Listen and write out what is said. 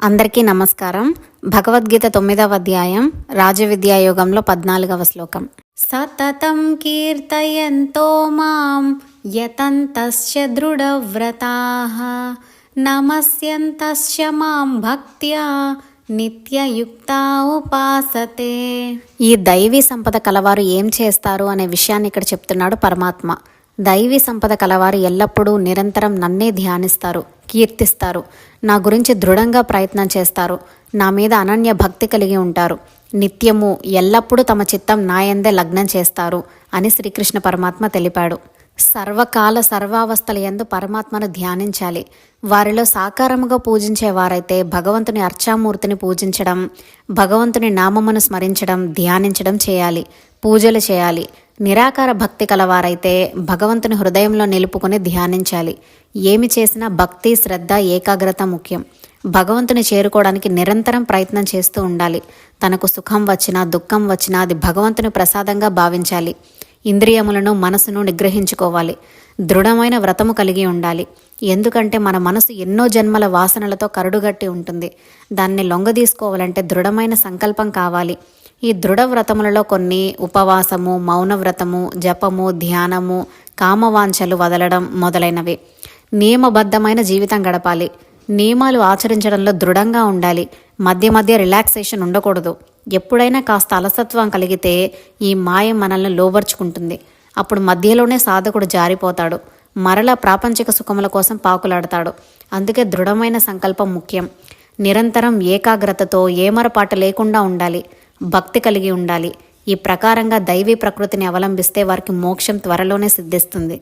అందరికీ నమస్కారం. భగవద్గీత 9వ అధ్యాయం రాజవిద్యాయోగంలో 14వ శ్లోకం. సతతం కీర్తయంతో మాం యతంతస్య దృఢవ్రతాః నమస్యంతస్య మాం భక్త్యా నిత్యయుక్తా ఉపాసతే. ఈ దైవీ సంపద కలవారు ఏం చేస్తారు అనే విషయాన్ని ఇక్కడ చెప్తున్నాడు పరమాత్మ. దైవీ సంపద కలవారు ఎల్లప్పుడూ నిరంతరం నన్నే ధ్యానిస్తారు, కీర్తిస్తారు, నా గురించి దృఢంగా ప్రయత్నం చేస్తారు, నా మీద అనన్య భక్తి కలిగి ఉంటారు, నిత్యము ఎల్లప్పుడూ తమ చిత్తం నాయందే లగ్నం చేస్తారు అని శ్రీకృష్ణ పరమాత్మ తెలిపాడు. సర్వకాల సర్వావస్థల యందు పరమాత్మను ధ్యానించాలి. వారిలో సాకారముగా పూజించేవారైతే భగవంతుని అర్చామూర్తిని పూజించడం, భగవంతుని నామమును స్మరించడం, ధ్యానించడం చేయాలి, పూజలు చేయాలి. నిరాకార భక్తి కలవారైతే భగవంతుని హృదయంలో నిలుపుకొని ధ్యానించాలి. ఏమి చేసినా భక్తి, శ్రద్ధ, ఏకాగ్రత ముఖ్యం. భగవంతుని చేరుకోవడానికి నిరంతరం ప్రయత్నం చేస్తూ ఉండాలి. తనకు సుఖం వచ్చినా దుఃఖం వచ్చినా అది భగవంతుని ప్రసాదంగా భావించాలి. ఇంద్రియములను మనసును నిగ్రహించుకోవాలి. దృఢమైన వ్రతము కలిగి ఉండాలి. ఎందుకంటే మన మనసు ఎన్నో జన్మల వాసనలతో కరుడుగట్టి ఉంటుంది. దాన్ని లొంగదీసుకోవాలంటే దృఢమైన సంకల్పం కావాలి. ఈ దృఢ వ్రతములలో కొన్ని ఉపవాసము, మౌన వ్రతము, జపము, ధ్యానము, కామవాంఛలు వదలడం మొదలైనవి. నియమబద్ధమైన జీవితం గడపాలి. నియమాలు ఆచరించడంలో దృఢంగా ఉండాలి. మధ్య మధ్య రిలాక్సేషన్ ఉండకూడదు. ఎప్పుడైనా కాస్త అలసత్వం కలిగితే ఈ మాయ మనల్ని లోబర్చుకుంటుంది. అప్పుడు మధ్యలోనే సాధకుడు జారిపోతాడు. మరలా ప్రాపంచిక సుఖముల కోసం పాకులాడతాడు. అందుకే దృఢమైన సంకల్పం ముఖ్యం. నిరంతరం ఏకాగ్రతతో ఏమరపాటు లేకుండా ఉండాలి. భక్తి కలిగి ఉండాలి. ఈ ప్రకారంగా దైవీ ప్రకృతిని అవలంబిస్తే వారికి మోక్షం త్వరలోనే సిద్ధిస్తుంది.